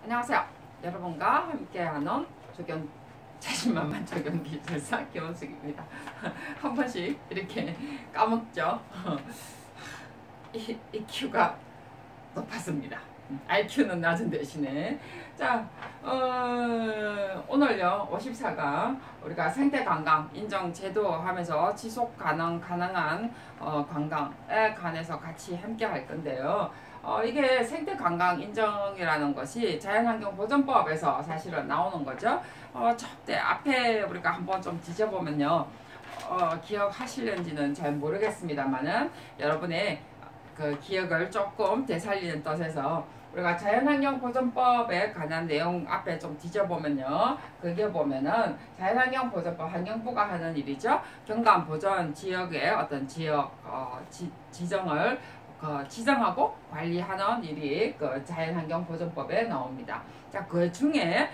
안녕하세요. 여러분과 함께하는 자신만만 적용기술사 김원숙입니다. 한 번씩 이렇게 까먹죠. EQ가 높았습니다. IQ는 낮은 대신에. 자, 오늘요 54강 우리가 생태관광 인정제도 하면서 지속가능한 관광에 관해서 같이 함께 할 건데요. 이게 생태관광 인정이라는 것이 자연환경보전법에서 사실은 나오는 거죠. 저때 앞에 우리가 한번 좀 뒤져보면요. 기억하실는지는 잘 모르겠습니다만은 여러분의 그 기억을 조금 되살리는 뜻에서 우리가 자연환경보전법에 관한 내용 앞에 좀 뒤져보면요. 그게 보면은 자연환경보전법 환경부가 하는 일이죠. 경관보전 지역의 어떤 지역 지정을 지정하고 관리하는 일이 그 자연환경보전법에 나옵니다. 자, 그 중에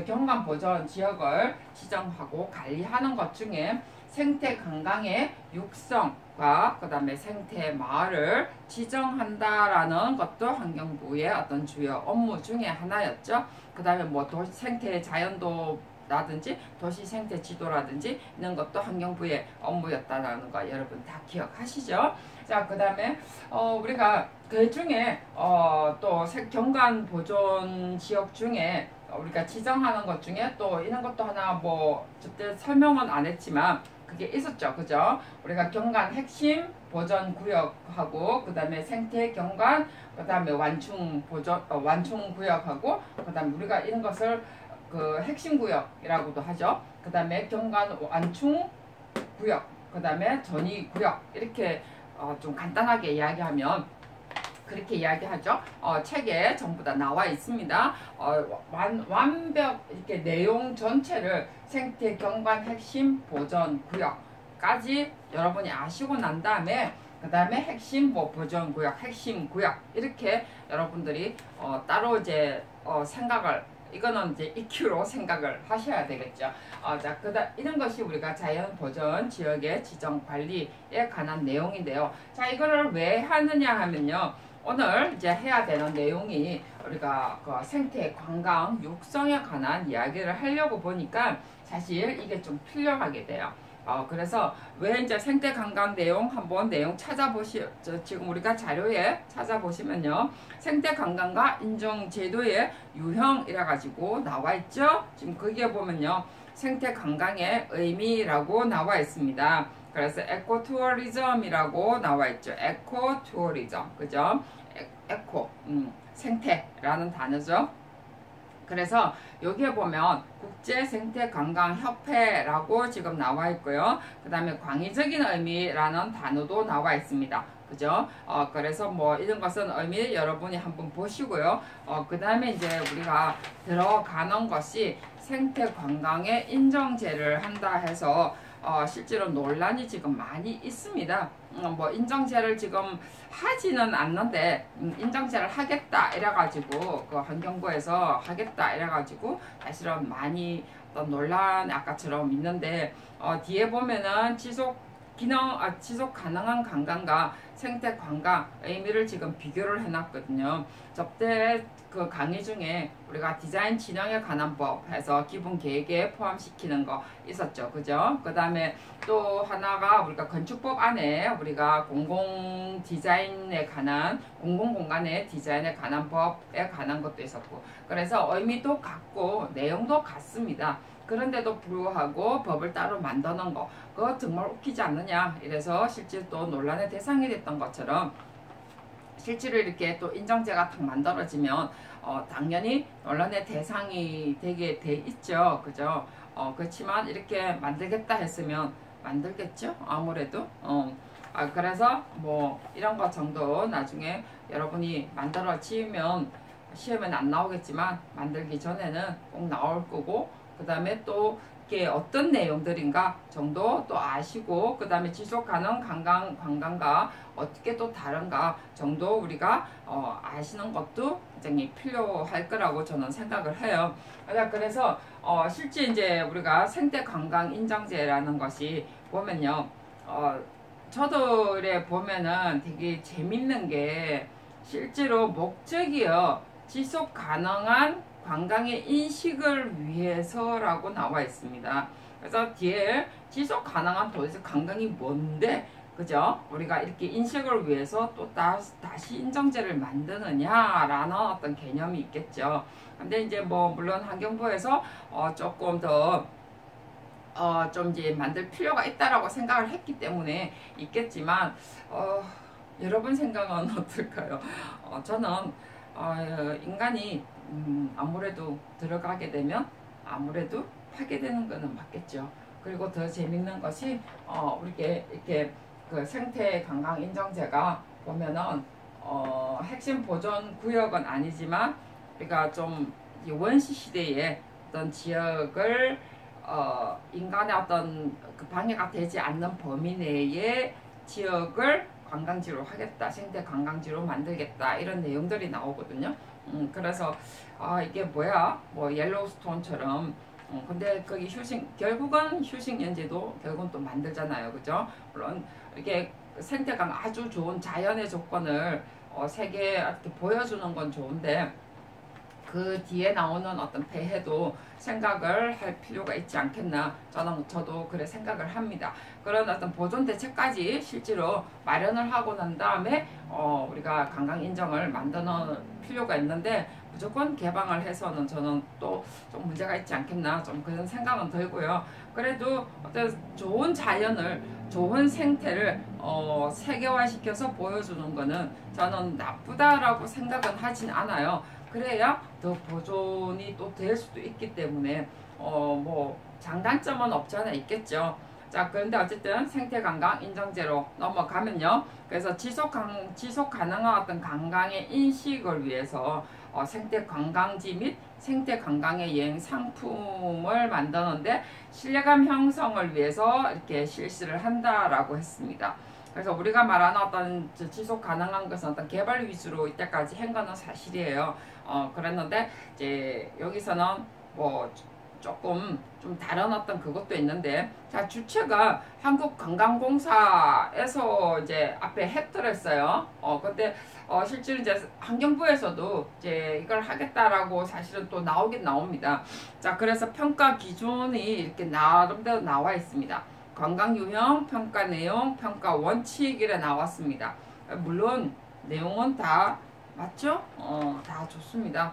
경관보전 지역을 지정하고 관리하는 것 중에 생태관광의 육성과 그 다음에 생태마을을 지정한다라는 것도 환경부의 어떤 주요 업무 중에 하나였죠. 그 다음에 뭐 생태자연도라든지 도시생태지도라든지 이런 것도 환경부의 업무였다라는 거 여러분 다 기억하시죠? 자, 그 다음에 우리가 그 중에 또 경관보존 지역 중에 우리가 지정하는 것 중에 또 이런 것도 하나 뭐 저때 설명은 안 했지만 그게 있었죠. 그죠? 우리가 경관 핵심 보전 구역하고 그 다음에 생태 경관 그 다음에 완충 보전 완충 구역하고 그 다음에 우리가 이런 것을 그 핵심 구역이라고도 하죠. 그 다음에 경관 완충 구역 그 다음에 전이 구역 이렇게 좀 간단하게 이야기하면 그렇게 이야기하죠. 책에 전부 다 나와 있습니다. 완벽 이렇게 내용 전체를 생태 경관 핵심 보전 구역까지 여러분이 아시고 난 다음에 그 다음에 핵심 보전 구역, 핵심 구역 이렇게 여러분들이 따로 이제 생각을 이거는 이제 EQ로 생각을 하셔야 되겠죠. 자, 이런 것이 우리가 자연보전 지역의 지정 관리에 관한 내용인데요. 자, 이거를 왜 하느냐 하면요. 오늘 이제 해야 되는 내용이 우리가 그 생태 관광 육성에 관한 이야기를 하려고 보니까 사실 이게 좀 필요하게 돼요. 그래서 왜 이제 생태 관광 내용 한번 내용 지금 우리가 자료에 찾아보시면요. 생태 관광과 인정 제도의 유형이라 가지고 나와 있죠. 지금 거기에 보면요. 생태 관광의 의미라고 나와 있습니다. 그래서 에코투어리즘이라고 나와 있죠. 에코투어리즘. 그죠? 에코, 생태라는 단어죠. 그래서 여기에 보면 국제생태관광협회라고 지금 나와 있고요. 그 다음에 광의적인 의미라는 단어도 나와 있습니다. 그죠? 그래서 뭐 이런 것은 의미 여러분이 한번 보시고요. 그 다음에 이제 우리가 들어가는 것이 생태관광의 인정제를 한다 해서 실제로 논란이 지금 많이 있습니다. 뭐 인정제를 지금 하지는 않는데 인정제를 하겠다 이래가지고 그 환경부에서 하겠다 이래가지고 사실은 많이 어떤 논란 아까처럼 있는데 뒤에 보면은 지속 가능한 관광과 생태 관광 의미를 지금 비교를 해놨거든요. 저때 그 강의 중에 우리가 디자인 진영에 관한 법 해서 기본 계획에 포함시키는 거 있었죠. 그죠? 그 다음에 또 하나가 우리가 건축법 안에 우리가 공공 공간의 디자인에 관한 법에 관한 것도 있었고 그래서 의미도 같고 내용도 같습니다. 그런데도 불구하고 법을 따로 만드는 거 그거 정말 웃기지 않느냐 이래서 실제 또 논란의 대상이 됐던 것처럼 실제로 이렇게 또 인정제가 딱 만들어지면 당연히 논란의 대상이 되게 돼 있죠. 그죠? 그렇지만 이렇게 만들겠다 했으면 만들겠죠? 아무래도 그래서 뭐 이런 것 정도 나중에 여러분이 만들어지면 시험에는 안 나오겠지만 만들기 전에는 꼭 나올 거고 그 다음에 또 이게 어떤 내용들인가 정도 또 아시고 그 다음에 지속가능 관광과 어떻게 또 다른가 정도 우리가 아시는 것도 굉장히 필요할 거라고 저는 생각을 해요. 그래서 실제 이제 우리가 생태관광 인정제라는 것이 보면요. 저도 보면은 되게 재밌는 게 실제로 목적이요. 지속 가능한 관광의 인식을 위해서라고 나와 있습니다. 그래서 뒤에 지속 가능한 도대체 관광이 뭔데, 그죠? 우리가 이렇게 인식을 위해서 또 다시 인정제를 만드느냐라는 어떤 개념이 있겠죠. 근데 이제 뭐 물론 환경부에서 조금 더 좀 이제 만들 필요가 있다라고 생각을 했기 때문에 있겠지만 여러분 생각은 어떨까요? 저는 인간이 아무래도 들어가게 되면 아무래도 파괴되는 거는 맞겠죠. 그리고 더 재밌는 것이 이렇게 그 생태 관광 인정제가 보면은 핵심 보존 구역은 아니지만 우리가 좀 원시 시대에 어떤 지역을 인간의 어떤 그 방해가 되지 않는 범위 내의 지역을 관광지로 하겠다, 생태 관광지로 만들겠다, 이런 내용들이 나오거든요. 그래서 이게 뭐야, 뭐 옐로우스톤처럼 근데 거기 결국은 휴식 연제도 결국은 또 만들잖아요, 그죠? 물론 이렇게 생태관 아주 좋은 자연의 조건을 세계에 이렇게 보여주는 건 좋은데 그 뒤에 나오는 어떤 폐해도 생각을 할 필요가 있지 않겠나, 저도 그래 생각을 합니다. 그런 어떤 보존 대책까지 실제로 마련을 하고 난 다음에 우리가 관광 인정을 만드는 필요가 있는데 무조건 개방을 해서는 저는 또 좀 문제가 있지 않겠나, 좀 그런 생각은 들고요. 그래도 어떤 좋은 자연을, 좋은 생태를 세계화시켜서 보여주는 거는 저는 나쁘다라고 생각은 하진 않아요. 그래야 더 보존이 또 될 수도 있기 때문에 뭐 장단점은 없지 않아 있겠죠. 자, 그런데 어쨌든 생태관광 인정제로 넘어가면요. 그래서 지속 가능한 어떤 관광의 인식을 위해서 생태관광지 및 생태관광의 여행 상품을 만드는데 신뢰감 형성을 위해서 이렇게 실시를 한다라고 했습니다. 그래서 우리가 말하는 어떤 지속 가능한 것은 어떤 개발 위주로 이때까지 한 거는 사실이에요. 그랬는데 이제 여기서는 뭐 조금 좀 다른 어떤 그것도 있는데, 자, 주체가 한국관광공사에서 이제 앞에 했더랬어요. 근데 실제로 이제 환경부에서도 이제 이걸 하겠다라고 사실은 또 나오긴 나옵니다. 자, 그래서 평가 기준이 이렇게 나름대로 나와 있습니다. 관광 유형, 평가 내용, 평가 원칙이라 나왔습니다. 물론 내용은 다 맞죠? 다 좋습니다.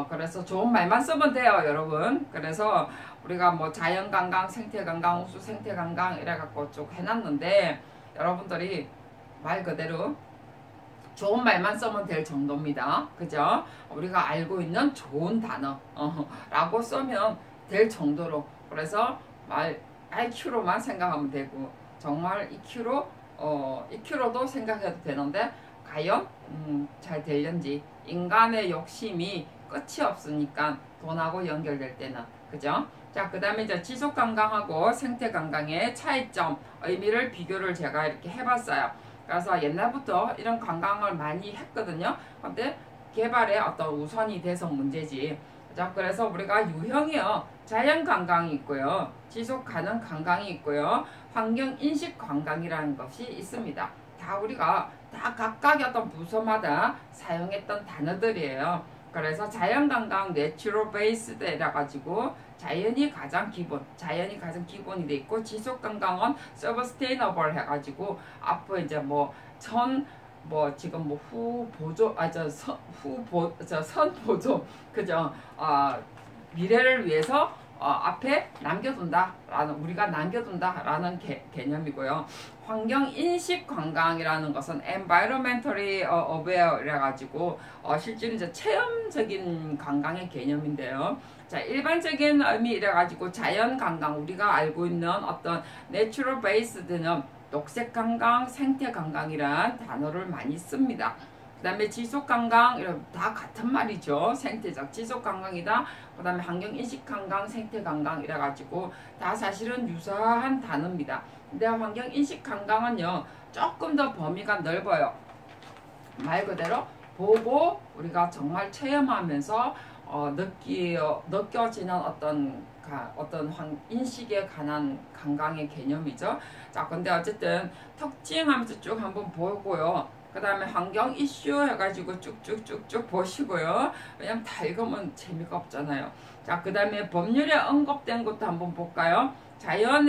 그래서 좋은 말만 쓰면 돼요, 여러분. 그래서 우리가 뭐 자연관광, 생태관광, 우수 생태관광 이래갖고 쭉 해놨는데 여러분들이 말 그대로 좋은 말만 쓰면 될 정도입니다. 그죠? 우리가 알고 있는 좋은 단어 라고 쓰면 될 정도로, 그래서 IQ로만 생각하면 되고, 정말 EQ로도 생각해도 되는데 과연 잘 되는지, 인간의 욕심이 끝이 없으니까 돈하고 연결될 때는, 그죠? 자, 그 다음에 이제 지속관광하고 생태관광의 차이점, 의미를 비교를 제가 이렇게 해봤어요. 그래서 옛날부터 이런 관광을 많이 했거든요. 근데 개발에 어떤 우선이 돼서 문제지. 자, 그래서 우리가 유형이요, 자연관광이 있고요, 지속가능 관광이 있고요, 환경인식 관광이라는 것이 있습니다. 다 우리가 다 각각의 어떤 부서마다 사용했던 단어들이에요. 그래서 자연관광 내추럴 베이스드라 가지고 자연이 가장 기본이 돼 있고, 지속관광은 서브스테이너블 해가지고 앞으로 이제 지금 후보조, 선보조, 그죠? 미래를 위해서 앞에 우리가 남겨둔다라는 개념이고요. 환경인식 관광이라는 것은 environmentally aware 이래가지고 실제로 이제 체험적인 관광의 개념인데요. 자, 일반적인 의미 이래가지고 자연관광, 우리가 알고 있는 어떤 natural based는 녹색관광, 생태관광이란 단어를 많이 씁니다. 그 다음에 지속관광, 다 같은 말이죠. 생태적 지속관광이다. 그 다음에 환경인식관광, 생태관광 이래가지고 다 사실은 유사한 단어입니다. 근데 환경인식관광은요, 조금 더 범위가 넓어요. 말 그대로 보고 우리가 정말 체험하면서 느껴지는 어떤 인식에 관한 관광의 개념이죠. 자, 근데 어쨌든 특징하면서 쭉 한번 보고요. 그 다음에 환경 이슈 해가지고 쭉쭉쭉쭉 보시고요. 왜냐면 다 읽으면 재미가 없잖아요. 자, 그 다음에 법률에 언급된 것도 한번 볼까요? 자연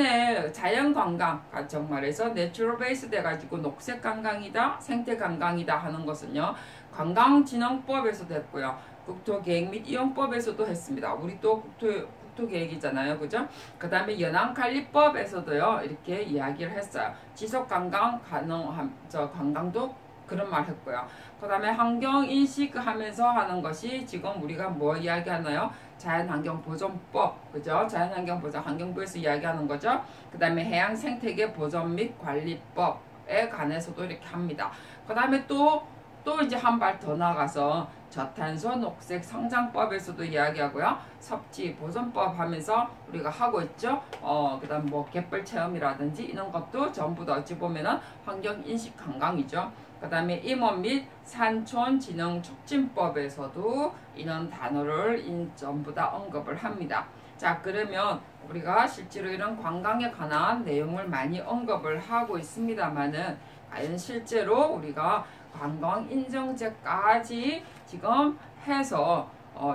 관광, 정말해서 내추럴 베이스 돼가지고 녹색 관광이다, 생태 관광이다 하는 것은요, 관광진흥법에서도 했고요. 국토계획 및 이용법에서도 했습니다. 우리 또 국토계획이잖아요. 그죠? 그 다음에 연안관리법에서도요, 이렇게 이야기를 했어요. 지속관광 가능함, 관광도 그런 말 했고요. 그 다음에 환경인식 하면서 하는 것이 지금 우리가 뭐 이야기하나요? 자연환경보존법, 그죠? 자연환경보존, 환경부에서 이야기하는 거죠. 그 다음에 해양생태계 보존 및 관리법에 관해서도 이렇게 합니다. 그 다음에 또 이제 한 발 더 나가서 저탄소 녹색 성장법에서도 이야기하고요. 섭지 보존법 하면서 우리가 하고 있죠. 그 다음 뭐 갯벌 체험이라든지 이런 것도 전부 다 어찌 보면은 환경인식 관광이죠. 그 다음에 임원 및 산촌진흥촉진법에서도 이런 단어를 전부 다 언급을 합니다. 자, 그러면 우리가 실제로 이런 관광에 관한 내용을 많이 언급을 하고 있습니다만은 과연 실제로 우리가 관광인정제까지 지금 해서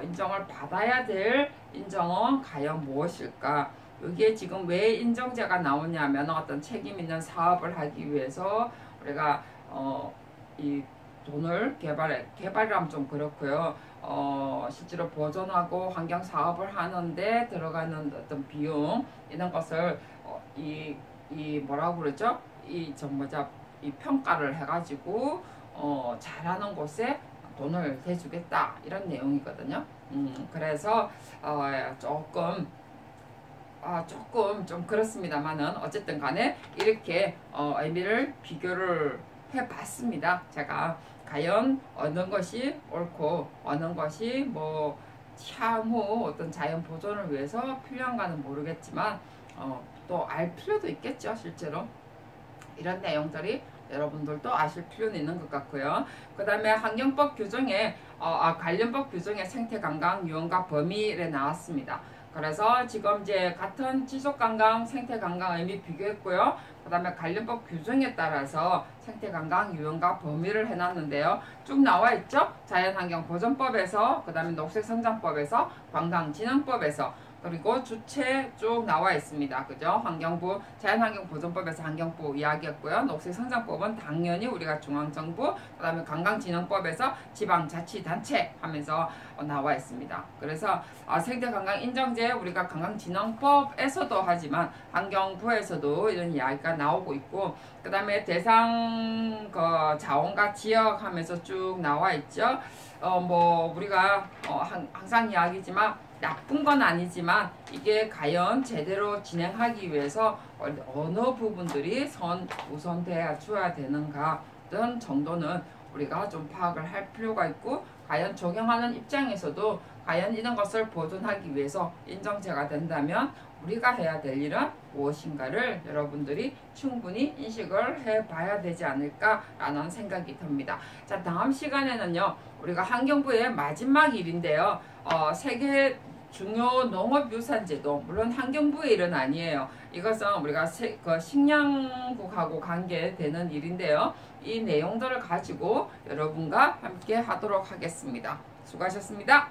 인정을 받아야 될 인정은 과연 무엇일까? 여기에 지금 왜 인정제가 나오냐면 어떤 책임 있는 사업을 하기 위해서 우리가 이 돈을 개발이라면 좀 그렇고요. 실제로 보존하고 환경 사업을 하는데 들어가는 어떤 비용 이런 것을 이 뭐라고 그러죠? 이 평가를 해가지고 잘하는 곳에 돈을 대주겠다 이런 내용이거든요. 그래서 조금 좀 그렇습니다만은 어쨌든 간에 이렇게 의미를 비교를 해봤습니다. 제가 과연 어느 것이 옳고 어느 것이 뭐 향후 어떤 자연 보존을 위해서 필요한가는 모르겠지만 또 알 필요도 있겠죠. 실제로 이런 내용들이 여러분들도 아실 필요는 있는 것 같고요. 그 다음에 환경법 규정에 관련법 규정에 생태관광 유형과 범위에 나왔습니다. 그래서 지금 이제 같은 지속관광, 생태관광 의미 비교했고요. 그 다음에 관련법 규정에 따라서 생태관광 유형과 범위를 해놨는데요. 쭉 나와 있죠. 자연환경보존법에서, 그 다음에 녹색성장법에서, 관광진흥법에서, 그리고 주체 쭉 나와 있습니다. 그죠? 환경부, 자연환경보존법에서 환경부 이야기했고요. 녹색성장법은 당연히 우리가 중앙정부, 그 다음에 관광진흥법에서 지방자치단체 하면서 나와 있습니다. 그래서 생태관광인정제 우리가 관광진흥법에서도 하지만 환경부에서도 이런 이야기가 나오고 있고, 그 다음에 대상 자원과 지역 하면서 쭉 나와 있죠. 뭐 우리가 항상 이야기지만 나쁜 건 아니지만 이게 과연 제대로 진행하기 위해서 어느 부분들이 우선돼야 줘야 되는가 등 정도는 우리가 좀 파악을 할 필요가 있고, 과연 적용하는 입장에서도 과연 이런 것을 보존하기 위해서 인정제가 된다면 우리가 해야 될 일은 무엇인가를 여러분들이 충분히 인식을 해봐야 되지 않을까라는 생각이 듭니다. 자, 다음 시간에는요, 우리가 환경부의 마지막 일인데요, 세계 중요 농업유산제도, 물론 환경부의 일은 아니에요. 이것은 우리가 식량국하고 관계되는 일인데요. 이 내용들을 가지고 여러분과 함께 하도록 하겠습니다. 수고하셨습니다.